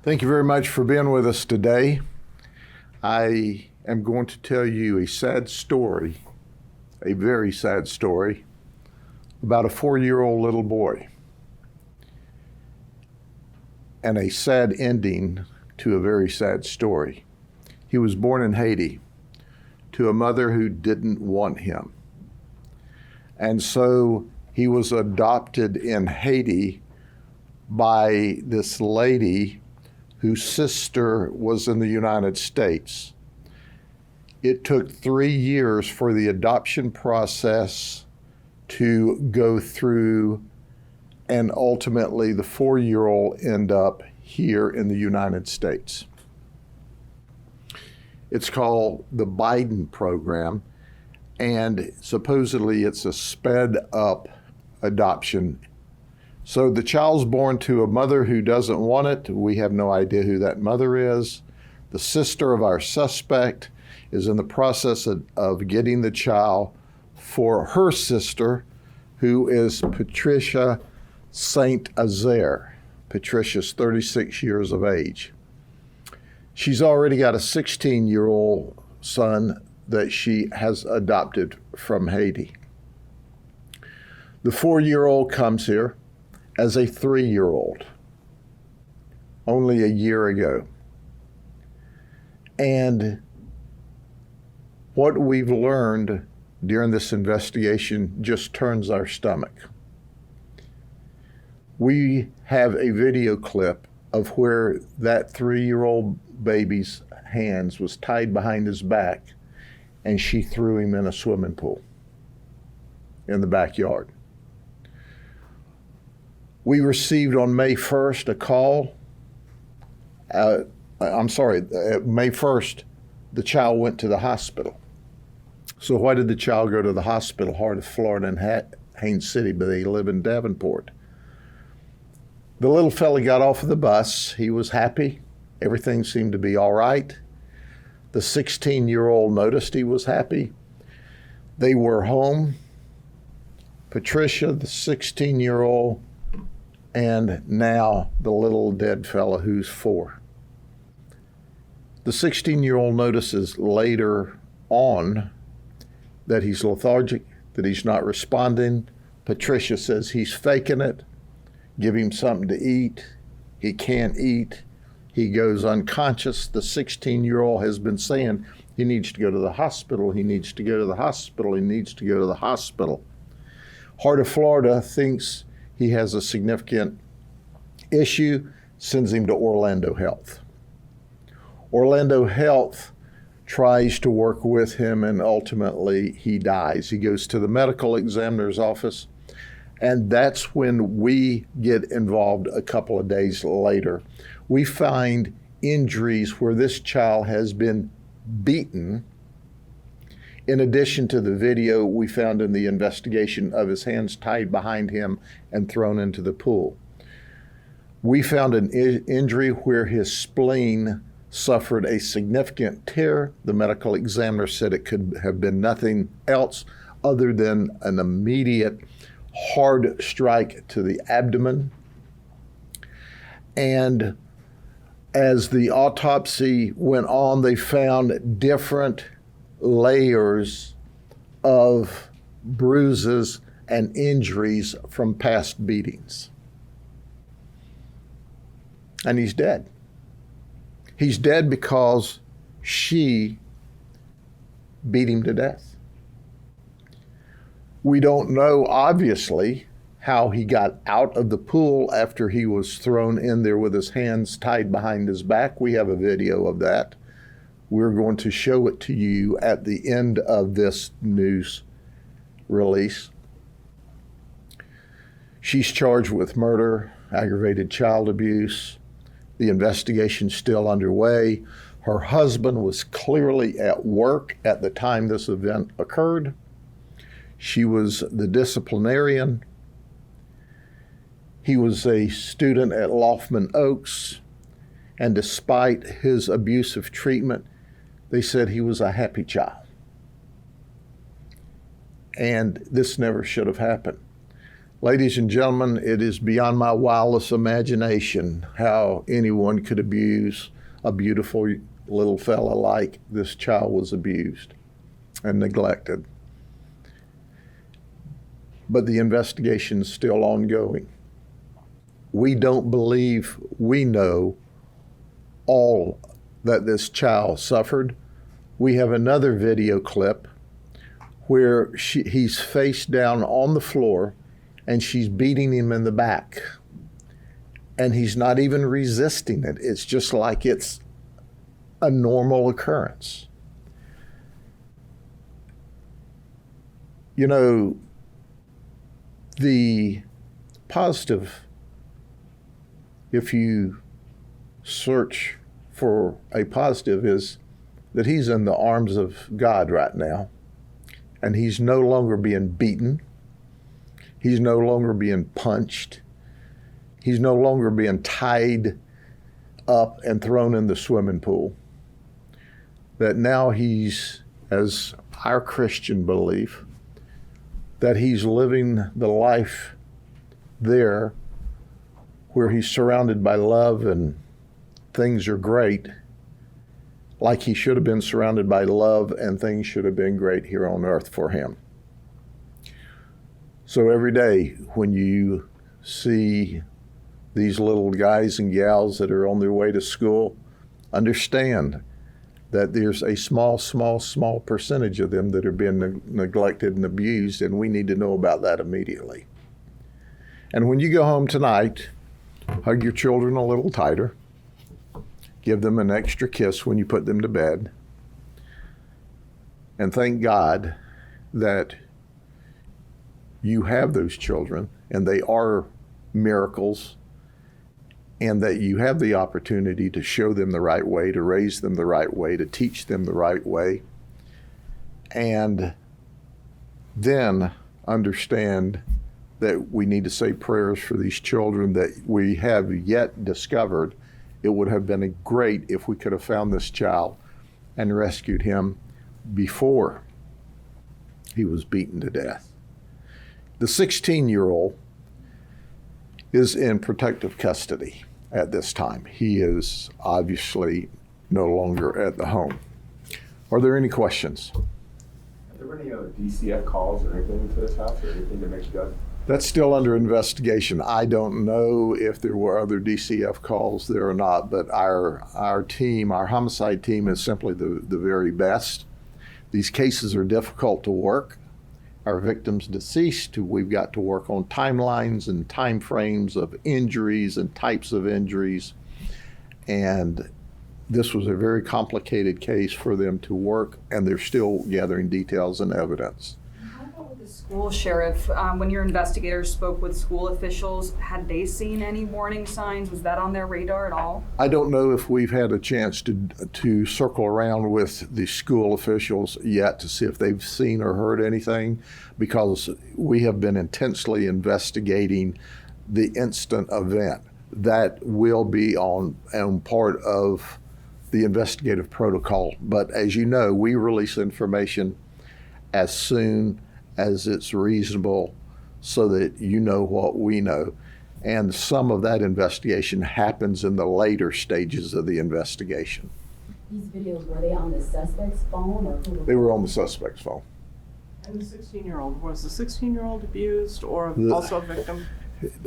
Thank you very much for being with us today. I am going to tell you a sad story, a very sad story, about a 4-year-old little boy, and a sad ending to a very sad story. He was born in Haiti to a mother who didn't want him. And so he was adopted in Haiti by this lady whose sister was in the United States. It took 3 years for the adoption process to go through, and ultimately the 4-year-old ended up here in the United States. It's called the Biden program, and supposedly it's a sped up adoption. So the child's born to a mother who doesn't want it. We have no idea who that mother is. The sister of our suspect is in the process of getting the child for her sister, who is Patricia St. Azaire. Patricia's 36 years of age. She's already got a 16-year-old son that she has adopted from Haiti. The 4-year-old comes here as a 3-year-old, only a year ago. And what we've learned during this investigation just turns our stomach. We have a video clip of where that 3-year-old baby's hands was tied behind his back, and she threw him in a swimming pool in the backyard. We received on May 1st a call. May 1st, the child went to the hospital. So why did the child go to the hospital? Heart of Florida in Haines City, but they live in Davenport. The little fella got off of the bus. He was happy. Everything seemed to be all right. The 16-year-old noticed he was happy. They were home. Patricia, the 16-year-old, and now the little dead fella who's 4. The 16-year-old notices later on that he's lethargic, that he's not responding. Patricia says he's faking it. Give him something to eat. He can't eat. He goes unconscious. The 16-year-old has been saying he needs to go to the hospital. He needs to go to the hospital. He needs to go to the hospital. Heart of Florida thinks he has a significant issue, sends him to Orlando Health. Orlando Health tries to work with him, and ultimately he dies. He goes to the medical examiner's office, and that's when we get involved a couple of days later. We find injuries where this child has been beaten. In addition to the video we found in the investigation of his hands tied behind him and thrown into the pool. We found an injury where his spleen suffered a significant tear. The medical examiner said it could have been nothing else other than an immediate hard strike to the abdomen. And as the autopsy went on, they found different layers of bruises and injuries from past beatings. And he's dead. He's dead because she beat him to death. We don't know, obviously, how he got out of the pool after he was thrown in there with his hands tied behind his back. We have a video of that. We're going to show it to you at the end of this news release. She's charged with murder, aggravated child abuse. The investigation's still underway. Her husband was clearly at work at the time this event occurred. She was the disciplinarian. He was a student at Laufman Oaks, and despite his abusive treatment, they said he was a happy child. And this never should have happened. Ladies and gentlemen, it is beyond my wildest imagination how anyone could abuse a beautiful little fella like this child was abused and neglected. But the investigation is still ongoing. We don't believe we know all that this child suffered. We have another video clip where he's face down on the floor and she's beating him in the back. And he's not even resisting it. It's just like it's a normal occurrence. You know, the positive, if you search for a positive, is that he's in the arms of God right now, and he's no longer being beaten. He's no longer being punched. He's no longer being tied up and thrown in the swimming pool. That now he's, as our Christian belief, that he's living the life there where he's surrounded by love and things are great, like he should have been surrounded by love and things should have been great here on earth for him. So every day when you see these little guys and gals that are on their way to school, understand that there's a small percentage of them that are being neglected and abused, and we need to know about that immediately. And when you go home tonight, hug your children a little tighter. Give them an extra kiss when you put them to bed. And thank God that you have those children, and they are miracles, and that you have the opportunity to show them the right way, to raise them the right way, to teach them the right way, and then understand that we need to say prayers for these children that we have yet discovered. It would have been great if we could have found this child and rescued him before he was beaten to death. The 16-year-old is in protective custody at this time. He is obviously no longer at the home. Are there any questions? Are there any DCF calls or anything to this house or anything to make Judd? That's still under investigation. I don't know if there were other DCF calls there or not, but our team, our homicide team, is simply the very best. These cases are difficult to work. Our victims deceased, we've got to work on timelines and time frames of injuries and types of injuries. And this was a very complicated case for them to work, and they're still gathering details and evidence. How about with the school sheriff? When your investigators spoke with school officials, had they seen any warning signs? Was that on their radar at all? I don't know if we've had a chance to circle around with the school officials yet to see if they've seen or heard anything, because we have been intensely investigating the instant event. That will be on part of the investigative protocol. But as you know, we release information as soon as it's reasonable so that you know what we know. And some of that investigation happens in the later stages of the investigation. These videos, were they on the suspect's phone or who? They were on the suspect's phone. And the 16-year-old, was the 16-year-old abused or also a victim?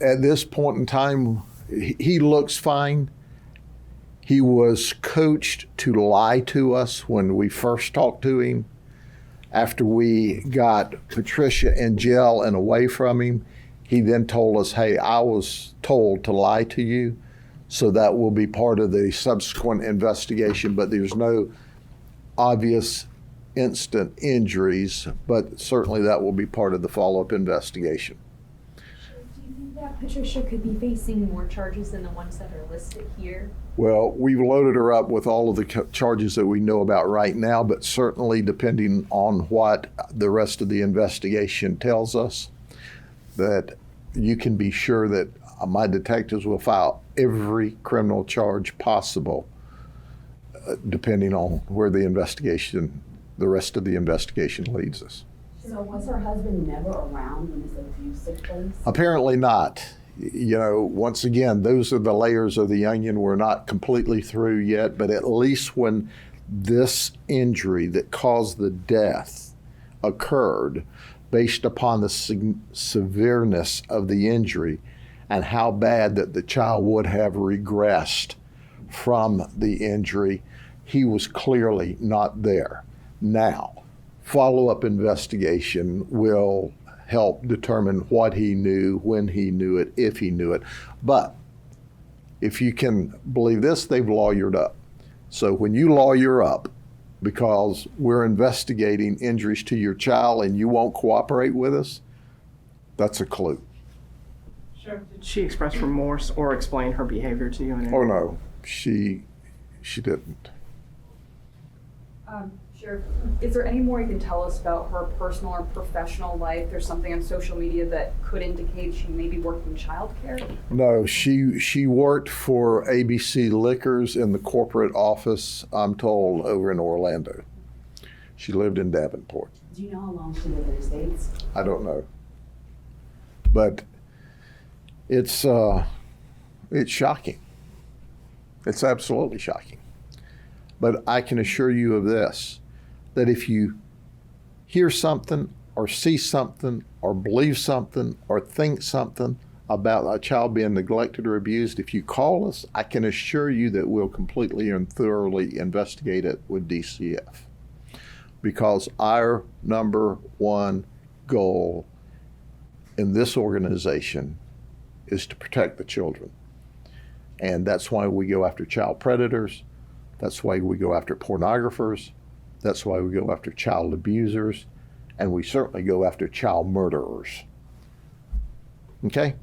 At this point in time, he looks fine. He was coached to lie to us when we first talked to him. After we got Patricia in jail and away from him, he then told us, hey, I was told to lie to you. So that will be part of the subsequent investigation, but there's no obvious instant injuries, but certainly that will be part of the follow-up investigation. Do you think that Patricia could be facing more charges than the ones that are listed here? Well, we've loaded her up with all of the charges that we know about right now, but certainly depending on what the rest of the investigation tells us, that you can be sure that my detectives will file every criminal charge possible, depending on where the rest of the investigation leads us. So was her husband never around when this abuse took place? Apparently not. You know, once again, those are the layers of the onion. We're not completely through yet, but at least when this injury that caused the death occurred, based upon the severeness of the injury and how bad that the child would have regressed from the injury, he was clearly not there. Now, follow-up investigation will help determine what he knew, when he knew it, if he knew it. But if you can believe this, they've lawyered up. So when you lawyer up because we're investigating injuries to your child and you won't cooperate with us, that's a clue. Sheriff, did she express remorse or explain her behavior to you? Oh no, she didn't. Sheriff, is there any more you can tell us about her personal or professional life? There's something on social media that could indicate she maybe worked in childcare? No, she worked for ABC Liquors in the corporate office, I'm told, over in Orlando. She lived in Davenport. Do you know how long she lived in the States? I don't know. But it's shocking. It's absolutely shocking. But I can assure you of this, that if you hear something or see something or believe something or think something about a child being neglected or abused, if you call us, I can assure you that we'll completely and thoroughly investigate it with DCF. Because our number one goal in this organization is to protect the children. And that's why we go after child predators. That's why we go after pornographers. That's why we go after child abusers. And we certainly go after child murderers. Okay?